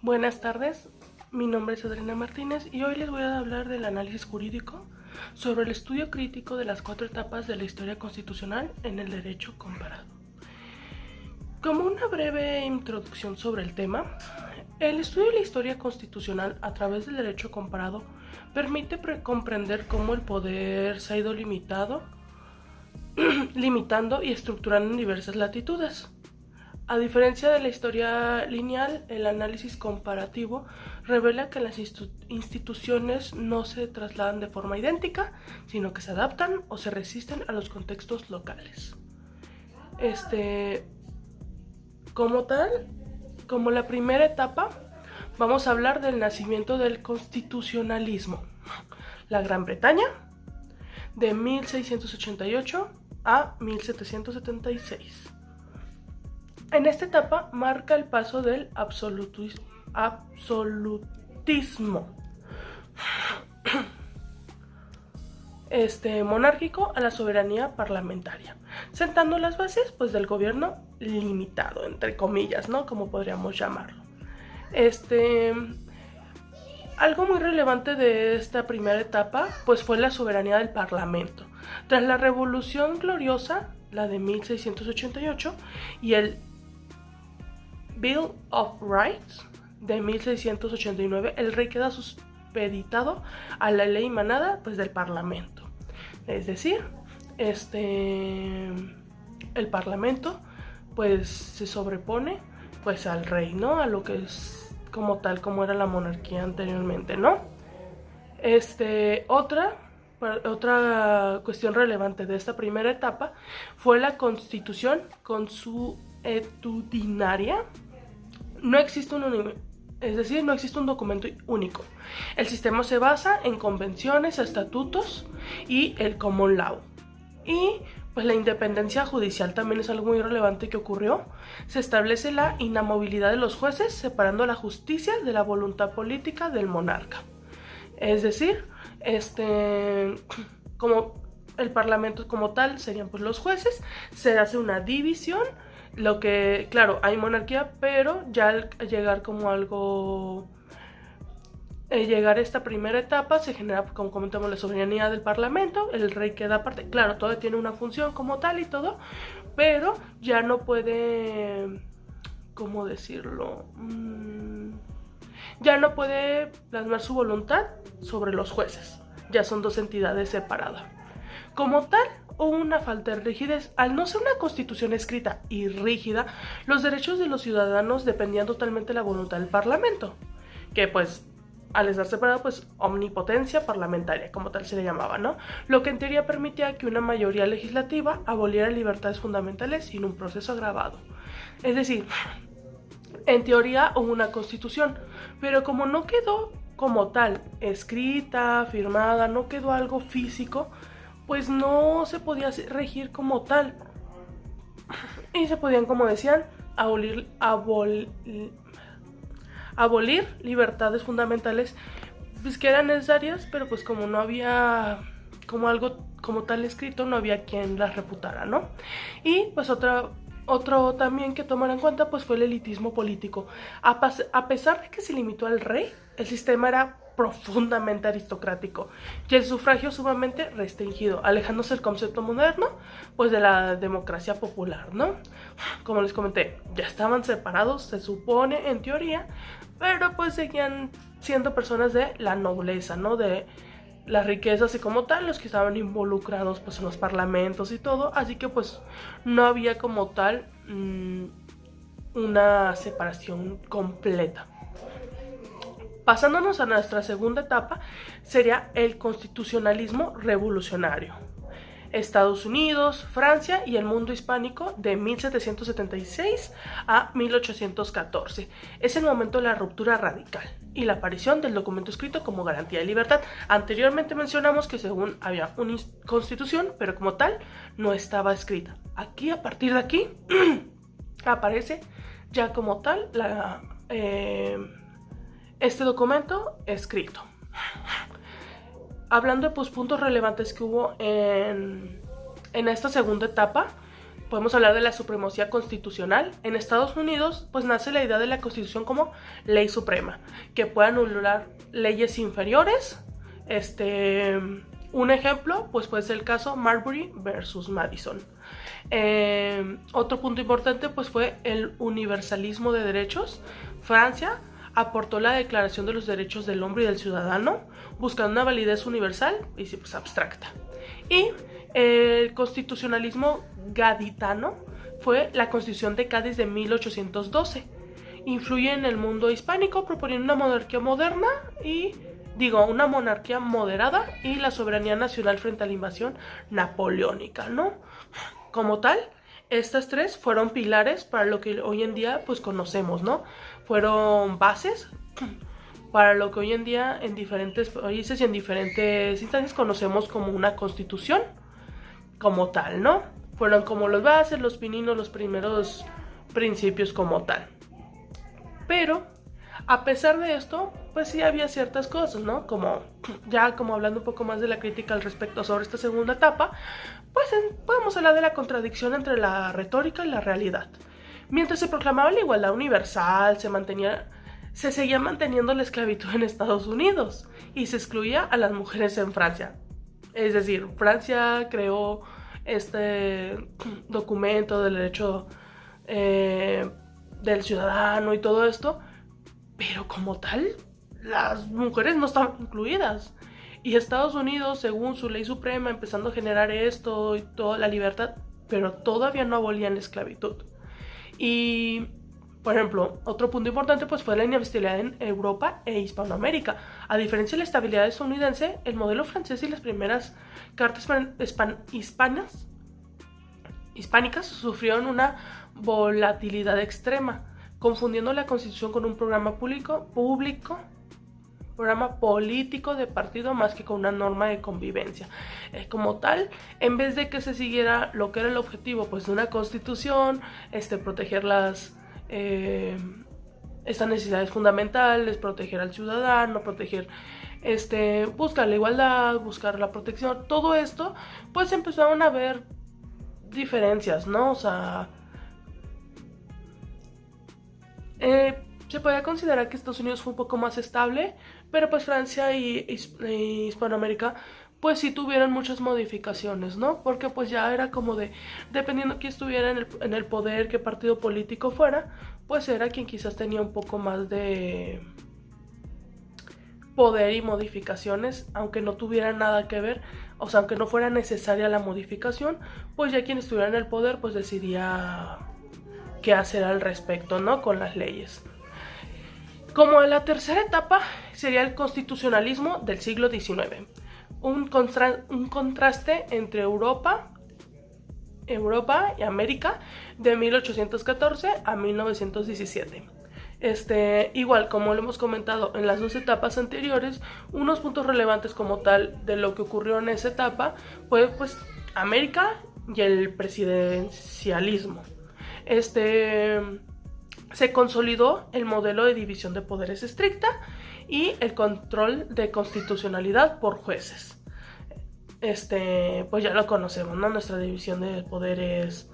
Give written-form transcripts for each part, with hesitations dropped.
Buenas tardes, mi nombre es Adriana Martínez y hoy les voy a hablar del análisis jurídico sobre el estudio crítico de las 4 etapas de la historia constitucional en el derecho comparado. Como una breve introducción sobre el tema, el estudio de la historia constitucional a través del derecho comparado permite comprender cómo el poder se ha ido limitando y estructurando en diversas latitudes. A diferencia de la historia lineal, el análisis comparativo revela que las instituciones no se trasladan de forma idéntica, sino que se adaptan o se resisten a los contextos locales. Como tal, como la primera etapa, vamos a hablar del nacimiento del constitucionalismo. La Gran Bretaña, de 1688 a 1776. En esta etapa marca el paso del absolutismo monárquico a la soberanía parlamentaria, sentando las bases del gobierno limitado, entre comillas, ¿no? Como podríamos llamarlo. Algo muy relevante de esta primera etapa pues fue la soberanía del parlamento. Tras la Revolución Gloriosa, la de 1688, y el Bill of Rights de 1689, el rey queda supeditado a la ley emanada del parlamento. Es decir, el parlamento se sobrepone al rey, ¿no? A lo que es como tal, como era la monarquía anteriormente, ¿no? Otra cuestión relevante de esta primera etapa fue la Constitución consuetudinaria. No existe un documento único. El sistema se basa en convenciones, estatutos y el common law. Y la independencia judicial también es algo muy relevante que ocurrió. Se establece la inamovilidad de los jueces, separando la justicia de la voluntad política del monarca. Es decir, como el parlamento como tal serían los jueces, se hace una división. Lo que, claro, hay monarquía, pero ya al llegar llegar a esta primera etapa se genera, como comentamos, la soberanía del parlamento, el rey queda aparte, claro, todavía tiene una función como tal y todo, pero ya no puede, ¿cómo decirlo? Ya no puede plasmar su voluntad sobre los jueces, ya son dos entidades separadas. Como tal, hubo una falta de rigidez. Al no ser una constitución escrita y rígida, los derechos de los ciudadanos dependían totalmente de la voluntad del parlamento, que al estar separado, omnipotencia parlamentaria, como tal se le llamaba, ¿no? Lo que en teoría permitía que una mayoría legislativa aboliera libertades fundamentales sin un proceso agravado. Es decir, en teoría hubo una constitución, pero como no quedó como tal escrita, firmada, no quedó algo físico, no se podía regir como tal. Y se podían, como decían, abolir libertades fundamentales que eran necesarias, pero como no había como algo como tal escrito, no había quien las refutara, ¿no? Y otro también que tomar en cuenta fue el elitismo político. A pesar de que se limitó al rey, el sistema era profundamente aristocrático y el sufragio sumamente restringido, alejándose del concepto moderno de la democracia popular, ¿no? Como les comenté, ya estaban separados, se supone, en teoría, pero seguían siendo personas de la nobleza, ¿no? De las riquezas y como tal, los que estaban involucrados en los parlamentos y todo, así que no había como tal una separación completa. Pasándonos a nuestra segunda etapa, sería el constitucionalismo revolucionario. Estados Unidos, Francia y el mundo hispánico de 1776 a 1814. Es el momento de la ruptura radical y la aparición del documento escrito como garantía de libertad. Anteriormente mencionamos que según había una constitución, pero como tal no estaba escrita. Aquí, a partir de aquí, aparece ya como tal este documento escrito. Hablando de puntos relevantes que hubo en esta segunda etapa, podemos hablar de la supremacía constitucional. En Estados Unidos, pues nace la idea de la Constitución como ley suprema, que puede anular leyes inferiores. Un ejemplo, pues puede ser el caso Marbury versus Madison. Otro punto importante, pues fue el universalismo de derechos. Francia aportó la Declaración de los Derechos del Hombre y del Ciudadano, buscando una validez universal y pues abstracta. Y el constitucionalismo gaditano fue la Constitución de Cádiz de 1812. Influye en el mundo hispánico, proponiendo una monarquía moderna una monarquía moderada y la soberanía nacional frente a la invasión napoleónica, ¿no? Como tal, estas tres fueron pilares para lo que hoy en día pues conocemos, ¿no? Fueron bases para lo que hoy en día en diferentes países y en diferentes instancias conocemos como una constitución como tal, ¿no? Fueron como los bases, los pininos, los primeros principios como tal. Pero, a pesar de esto, pues sí había ciertas cosas, ¿no? Como hablando un poco más de la crítica al respecto sobre esta segunda etapa, pues podemos hablar de la contradicción entre la retórica y la realidad. Mientras se proclamaba la igualdad universal, se seguía manteniendo la esclavitud en Estados Unidos y se excluía a las mujeres en Francia. Es decir, Francia creó este documento del derecho del ciudadano y todo esto, pero como tal, las mujeres no estaban incluidas. Y Estados Unidos, según su ley suprema, empezando a generar esto y toda la libertad, pero todavía no abolían la esclavitud. Y, por ejemplo, otro punto importante pues fue la inestabilidad en Europa e Hispanoamérica. A diferencia de la estabilidad estadounidense, el modelo francés y las primeras cartas hispánicas sufrieron una volatilidad extrema, confundiendo la constitución con un programa político de partido más que con una norma de convivencia. Como tal, en vez de que se siguiera lo que era el objetivo pues de una constitución, proteger estas necesidades fundamentales, proteger al ciudadano, buscar la igualdad, buscar la protección, todo esto, pues empezaron a haber diferencias, ¿no? O sea, se podría considerar que Estados Unidos fue un poco más estable, pero pues Francia y Hispanoamérica pues sí tuvieron muchas modificaciones, ¿no? Porque pues ya era como dependiendo quién estuviera en el poder, qué partido político fuera, pues era quien quizás tenía un poco más de poder y modificaciones, aunque no tuviera nada que ver, o sea, aunque no fuera necesaria la modificación, pues ya quien estuviera en el poder pues decidía qué hacer al respecto, ¿no? Con las leyes. Como la tercera etapa sería el constitucionalismo del siglo XIX, un contraste entre Europa y América de 1814 a 1917. Igual, como lo hemos comentado en las dos etapas anteriores, unos puntos relevantes como tal de lo que ocurrió en esa etapa fue pues América y el presidencialismo. Se consolidó el modelo de división de poderes estricta y el control de constitucionalidad por jueces. Pues ya lo conocemos, ¿no? Nuestra división de poderes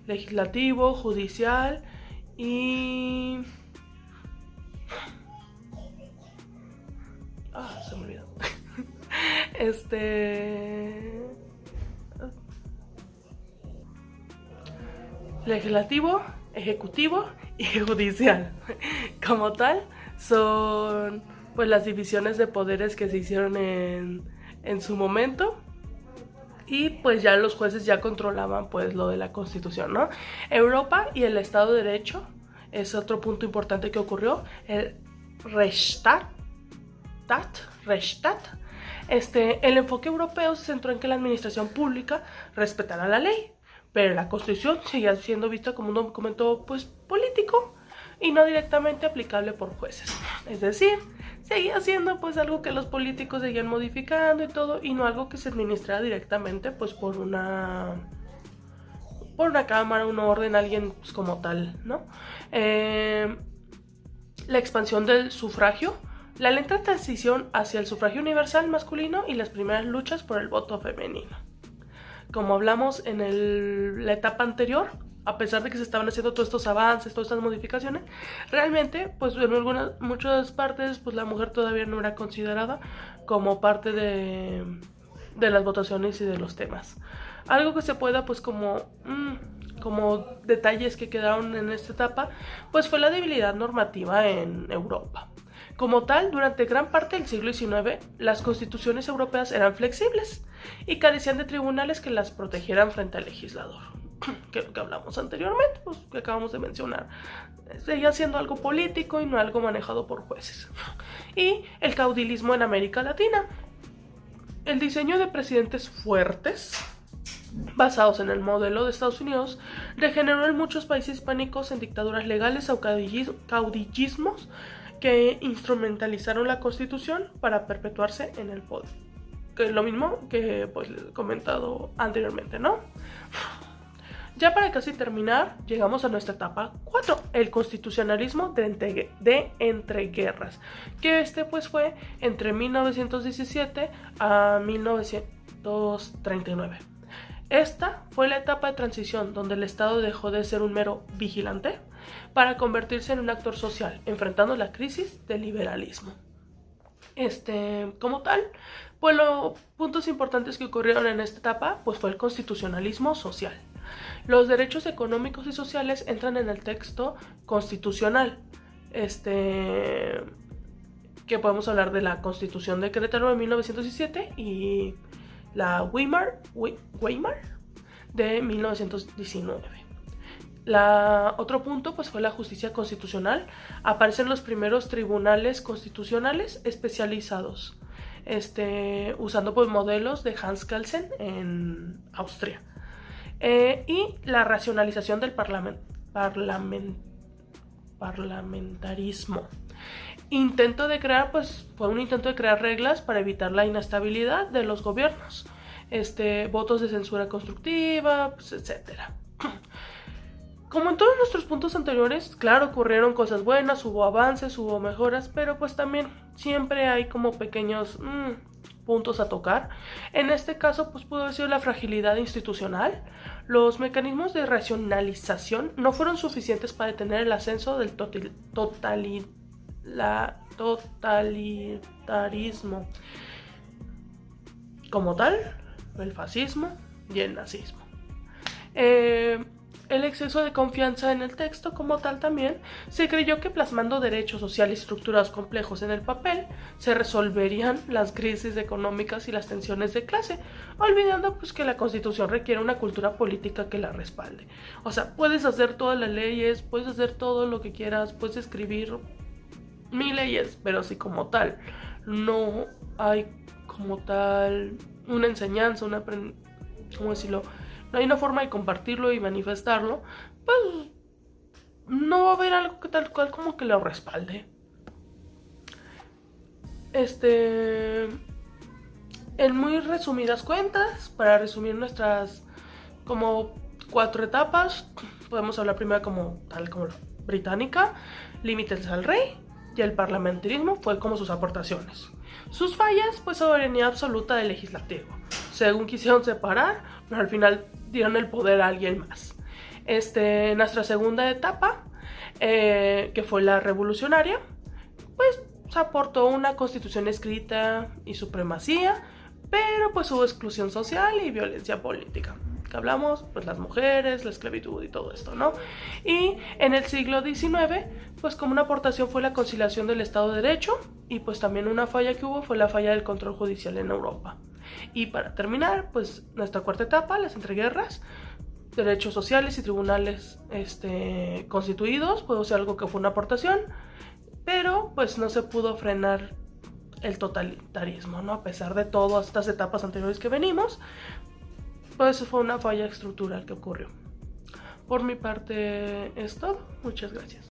legislativo, judicial y se me olvidó. Legislativo, ejecutivo y judicial. Como tal, son pues las divisiones de poderes que se hicieron en su momento. Y pues ya los jueces ya controlaban pues lo de la Constitución, ¿no? Europa y el Estado de Derecho es otro punto importante que ocurrió. El Rechtsstaat. El enfoque europeo se centró en que la administración pública respetara la ley, pero la Constitución seguía siendo vista como un documento pues político y no directamente aplicable por jueces. Es decir, seguía siendo pues algo que los políticos seguían modificando y todo, y no algo que se administrara directamente pues por una cámara, un orden, alguien pues, como tal, ¿no? La expansión del sufragio la lenta transición hacia el sufragio universal masculino y las primeras luchas por el voto femenino. Como hablamos en la etapa anterior, a pesar de que se estaban haciendo todos estos avances, todas estas modificaciones, realmente, pues en muchas partes, pues la mujer todavía no era considerada como parte de las votaciones y de los temas. Algo que se pueda, pues como detalles que quedaron en esta etapa, pues fue la debilidad normativa en Europa. Como tal, durante gran parte del siglo XIX, las constituciones europeas eran flexibles y carecían de tribunales que las protegieran frente al legislador. Que lo que hablamos anteriormente, pues que acabamos de mencionar, seguía siendo algo político y no algo manejado por jueces. Y el caudilismo en América Latina. El diseño de presidentes fuertes, basados en el modelo de Estados Unidos, degeneró en muchos países hispánicos en dictaduras legales o caudillismos que instrumentalizaron la Constitución para perpetuarse en el poder. Que es lo mismo que pues les he comentado anteriormente, ¿no? Ya para casi terminar, llegamos a nuestra etapa 4, el constitucionalismo de entreguerras, que pues fue entre 1917 a 1939. Esta fue la etapa de transición donde el Estado dejó de ser un mero vigilante para convertirse en un actor social, enfrentando la crisis del liberalismo. Como tal, pues los puntos importantes que ocurrieron en esta etapa pues fue el constitucionalismo social. Los derechos económicos y sociales entran en el texto constitucional. Que podemos hablar de la Constitución de Querétaro de 1917 y la Weimar de 1919. Otro punto pues fue la justicia constitucional. Aparecen los primeros tribunales constitucionales especializados, usando pues modelos de Hans Kelsen en Austria. Y la racionalización del parlamentarismo. Fue un intento de crear reglas para evitar la inestabilidad de los gobiernos, votos de censura constructiva, pues, etc. Como en todos nuestros puntos anteriores, claro, ocurrieron cosas buenas, hubo avances, hubo mejoras, pero pues también siempre hay como pequeños puntos a tocar. En este caso, pues pudo haber sido la fragilidad institucional. Los mecanismos de racionalización no fueron suficientes para detener el ascenso del totalitarismo como tal, el fascismo y el nazismo. El exceso de confianza en el texto como tal también, se creyó que plasmando derechos sociales estructurados complejos en el papel se resolverían las crisis económicas y las tensiones de clase, olvidando pues que la Constitución requiere una cultura política que la respalde. O sea, puedes hacer todas las leyes, puedes hacer todo lo que quieras, puedes escribir 1000 leyes, pero si como tal no hay como tal una enseñanza, ¿cómo decirlo? No hay una forma de compartirlo y manifestarlo, pues no va a haber algo que tal cual como que lo respalde. En muy resumidas cuentas, para resumir nuestras como 4 etapas, podemos hablar primero como tal como la británica, límites al rey, y el parlamentarismo fue como sus aportaciones. Sus fallas, pues soberanía absoluta del legislativo. Según quisieron separar, pero al final dieron el poder a alguien más. Nuestra segunda etapa, que fue la revolucionaria, pues se aportó una constitución escrita y supremacía, pero pues hubo exclusión social y violencia política. Que hablamos, pues las mujeres, la esclavitud y todo esto, ¿no? Y en el siglo XIX, pues como una aportación fue la conciliación del Estado de Derecho, y pues también una falla que hubo fue la falla del control judicial en Europa. Y para terminar, pues nuestra cuarta etapa, las entreguerras, derechos sociales y tribunales constituidos, puede ser algo que fue una aportación, pero pues no se pudo frenar el totalitarismo, ¿no? A pesar de todas estas etapas anteriores que venimos, pues fue una falla estructural que ocurrió. Por mi parte es todo. Muchas gracias.